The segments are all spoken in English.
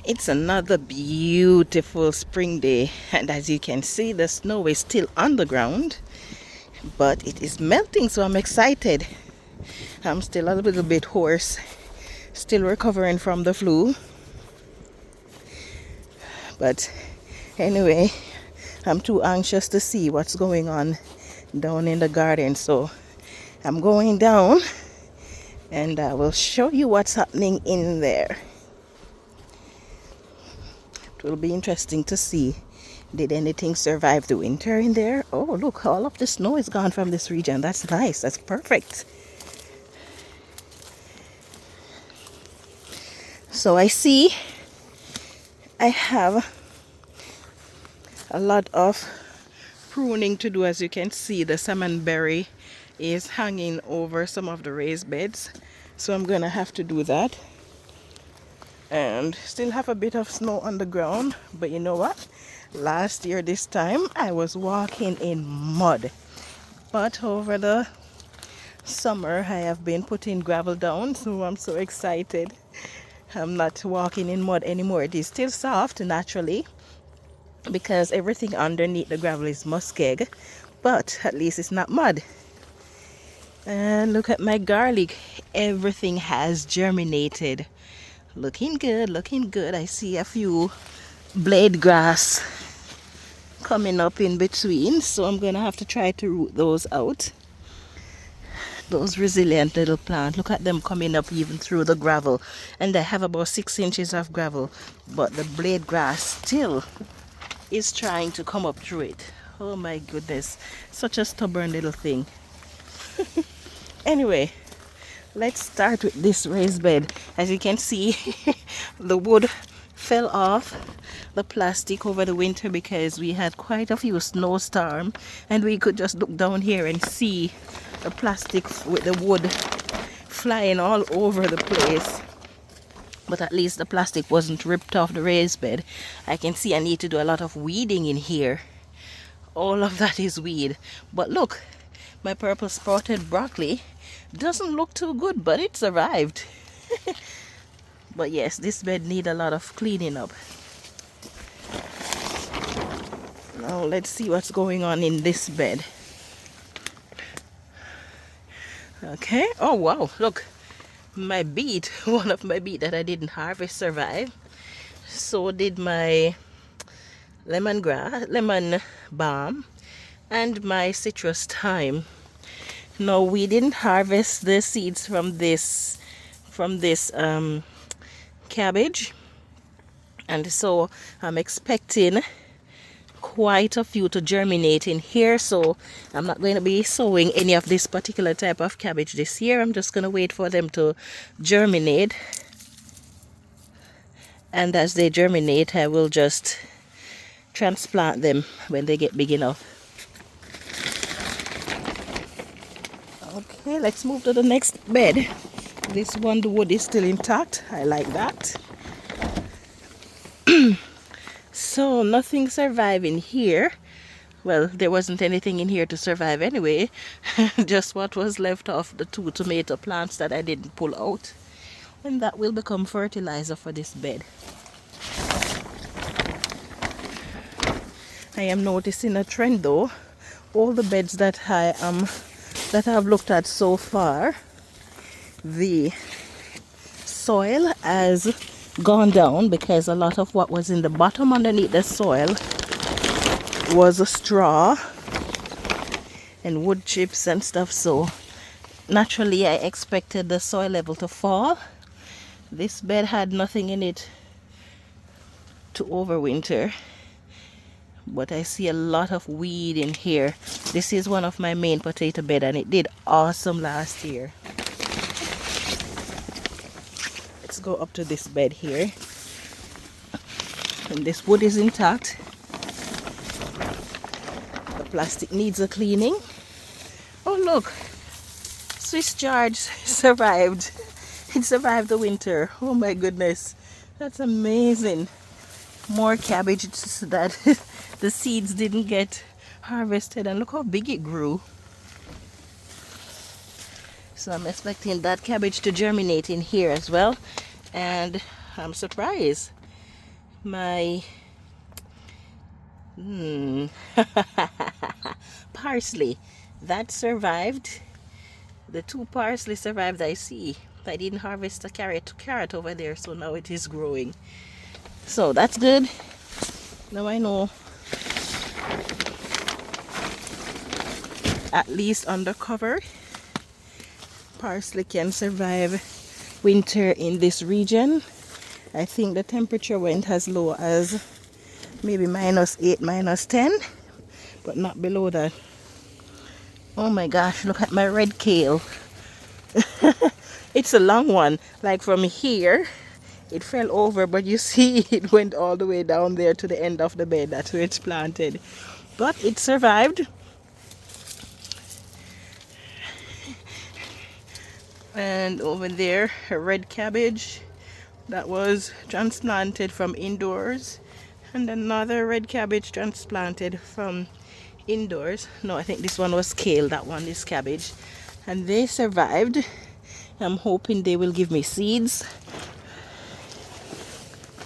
It's another beautiful spring day, and as you can see, the snow is still on the ground, but it is melting, so I'm excited. I'm still a little bit hoarse, still recovering from the flu, but anyway, I'm too anxious to see what's going on down in the garden, so I'm going down and I will show you what's happening in there. It will be interesting to see, did anything survive the winter in there? Oh, look, all of the snow is gone from this region. That's nice. That's perfect. So I see I have a lot of pruning to do. As you can see, the salmonberry is hanging over some of the raised beds. So I'm going to have to do that. And still have a bit of snow on the ground. But you know what? Last year this time I was walking in mud. But over the summer I have been putting gravel down, so I'm so excited. I'm not walking in mud anymore. It is still soft naturally because everything underneath the gravel is muskeg, but at least it's not mud. And look at my garlic. Everything has germinated. Looking good, looking good. I see a few blade grass coming up in between, so I'm gonna have to try to root those out. Those resilient little plants, look at them coming up even through the gravel, and I have about 6 inches of gravel, but the blade grass still is trying to come up through it. Oh my goodness, such a stubborn little thing. Anyway, let's start with this raised bed. As you can see, the wood fell off the plastic over the winter because we had quite a few snowstorms, and we could just look down here and see the plastic with the wood flying all over the place. But at least the plastic wasn't ripped off the raised bed. I can see I need to do a lot of weeding in here. All of that is weed. But look, my purple sprouted broccoli doesn't look too good, but it survived. But yes, this bed needs a lot of cleaning up. Now let's see what's going on in this bed. Okay, oh wow, look, my beet, one of my beet that I didn't harvest survived. So did my lemongrass, lemon balm, and my citrus thyme. No, we didn't harvest the seeds from this cabbage, and so I'm expecting quite a few to germinate in here, so I'm not going to be sowing any of this particular type of cabbage this year. I'm just going to wait for them to germinate, and as they germinate I will just transplant them when they get big enough. Okay, let's move to the next bed. This one, the wood is still intact. I like that. So nothing surviving here. Well, there wasn't anything in here to survive anyway. Just what was left of the 2 tomato plants that I didn't pull out. And that will become fertilizer for this bed. I am noticing a trend though. All the beds that I've looked at so far, the soil has gone down because a lot of what was in the bottom underneath the soil was a straw and wood chips and stuff. So naturally I expected the soil level to fall. This bed had nothing in it to overwinter, but I see a lot of weed in here. This is one of my main potato bed and it did awesome last year. Let's go up to this bed here, and this wood is intact. The plastic needs a cleaning. Oh look, Swiss George survived. It survived the winter. Oh my goodness, that's amazing. More cabbage that the seeds didn't get harvested, and look how big it grew. So I'm expecting that cabbage to germinate in here as well, and I'm surprised. my parsley that survived. The 2 parsley survived. I see I didn't harvest the carrot over there, so now it is growing, so that's good. Now I know at least under cover parsley can survive winter in this region. I think the temperature went as low as maybe -8, -10, but not below that. Oh my gosh, look at my red kale. It's a long one. Like from here, it fell over, but you see it went all the way down there to the end of the bed. That's where it's planted. But it survived. And over there, a red cabbage that was transplanted from indoors. And another red cabbage transplanted from indoors. No, I think this one was kale. That one is cabbage. And they survived. I'm hoping they will give me seeds.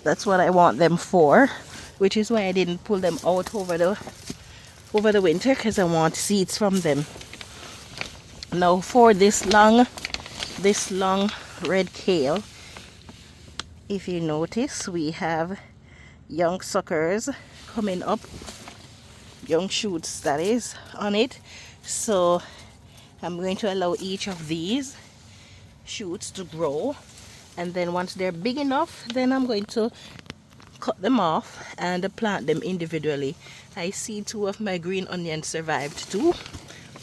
That's what I want them for, which is why I didn't pull them out over the winter, because I want seeds from them. Now for this long red kale, if you notice, we have young suckers coming up, young shoots that is on it. So I'm going to allow each of these shoots to grow, and then once they're big enough, then I'm going to cut them off and plant them individually. I see 2 of my green onions survived too.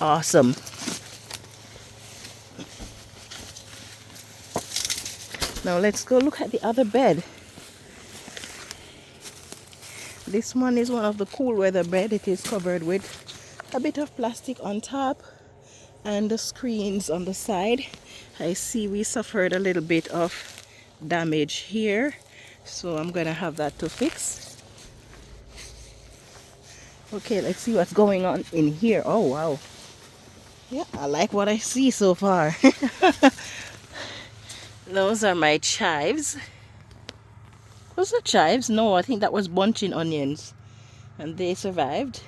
Awesome. Now let's go look at the other bed. This one is one of the cool weather bed. It is covered with a bit of plastic on top and the screens on the side. I see we suffered a little bit of damage here, so I'm gonna have that to fix. Okay, let's see what's going on in here. Oh wow, yeah, I like what I see so far. Those are my chives. Those are chives? No, I think that was bunching onions, and they survived.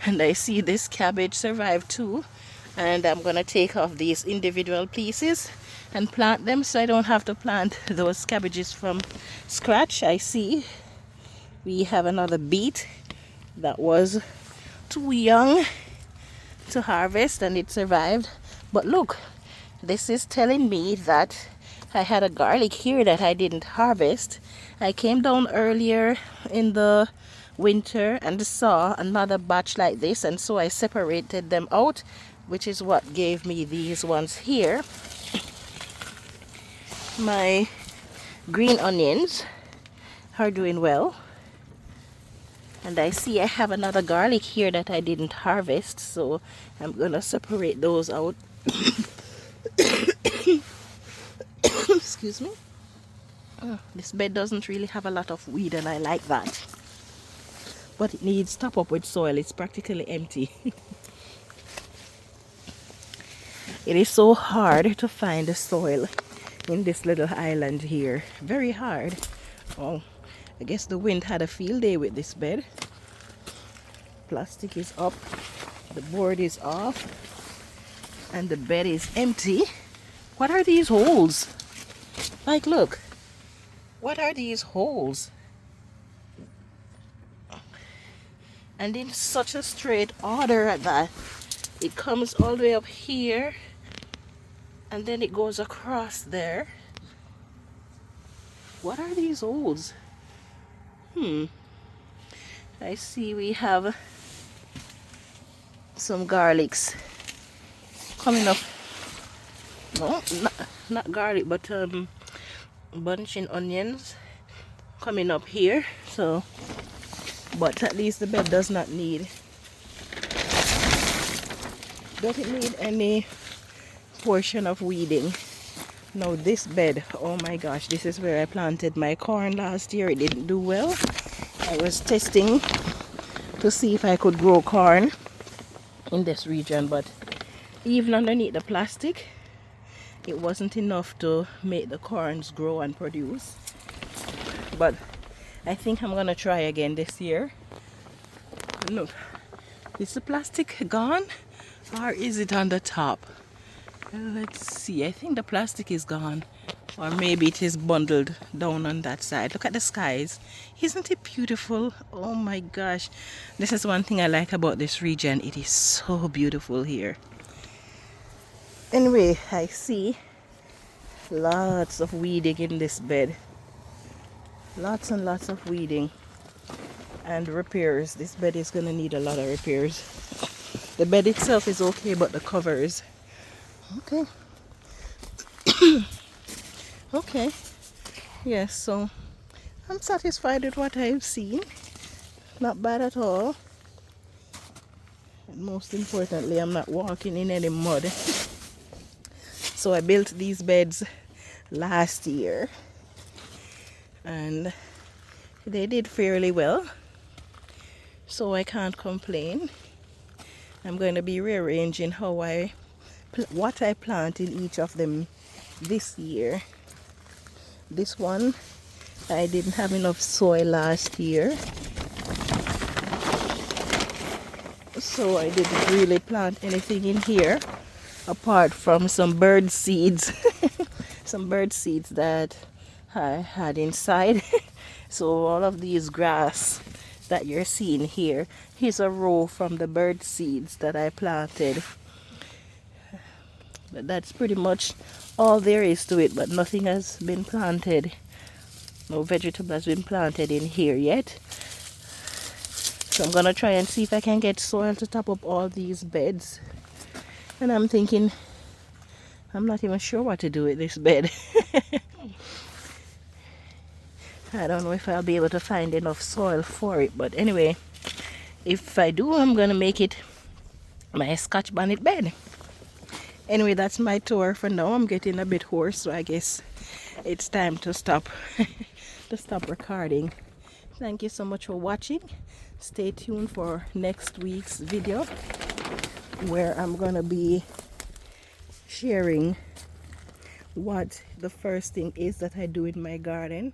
And I see this cabbage survived too. And I'm gonna take off these individual pieces and plant them, so I don't have to plant those cabbages from scratch. I see we have another beet that was too young to harvest and it survived. But look, this is telling me that I had a garlic here that I didn't harvest. I came down earlier in the winter and saw another batch like this, and so I separated them out, which is what gave me these ones here. My green onions are doing well, and I see I have another garlic here that I didn't harvest, so I'm gonna separate those out. Excuse me. This bed doesn't really have a lot of weed, and I like that, but it needs top up with soil. It's practically empty. It is so hard to find the soil in this little island here. Very hard. Oh, I guess the wind had a field day with this bed. Plastic is up, the board is off, and the bed is empty. What are these holes? Like, look. What are these holes? And in such a straight order at that. It comes all the way up here, and then it goes across there. What are these holes? I see we have some garlics coming up. No, not garlic, but bunching onions coming up here. So, but at least the bed does not need, doesn't need any portion of weeding. Now this bed, oh my gosh, this is where I planted my corn last year. It didn't do well. I was testing to see if I could grow corn in this region, but even underneath the plastic, it wasn't enough to make the corns grow and produce. But I think I'm gonna try again this year. Look, is the plastic gone or is it on the top? Let's see. I think the plastic is gone, or maybe it is bundled down on that side. Look at the skies. Isn't it beautiful? Oh my gosh. This is one thing I like about this region. It is so beautiful here. Anyway, I see lots of weeding in this bed. Lots and lots of weeding and repairs. This bed is going to need a lot of repairs. The bed itself is okay, but the covers. Okay. Okay. Yes, so I'm satisfied with what I've seen. Not bad at all. And most importantly, I'm not walking in any mud. So I built these beds last year and they did fairly well. So I can't complain. I'm going to be rearranging what I plant in each of them this year. This one, I didn't have enough soil last year, so I didn't really plant anything in here apart from some bird seeds. Some bird seeds that I had inside. So all of these grass that you're seeing here, here's a row from the bird seeds that I planted. But that's pretty much all there is to it, but nothing has been planted. No vegetable has been planted in here yet. So I'm gonna try and see if I can get soil to top up all these beds. And I'm thinking, I'm not even sure what to do with this bed. I don't know if I'll be able to find enough soil for it, but anyway, if I do, I'm gonna make it my Scotch bonnet bed. Anyway, that's my tour for now. I'm getting a bit hoarse, so I guess it's time to stop recording. Thank you so much for watching. Stay tuned for next week's video, where I'm gonna be sharing what the first thing is that I do in my garden,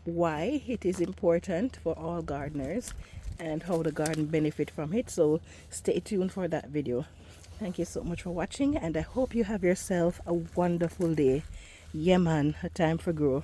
why it is important for all gardeners, and how the garden benefit from it. So stay tuned for that video. Thank you so much for watching, and I hope you have yourself a wonderful day. Yeah man, a time for grow.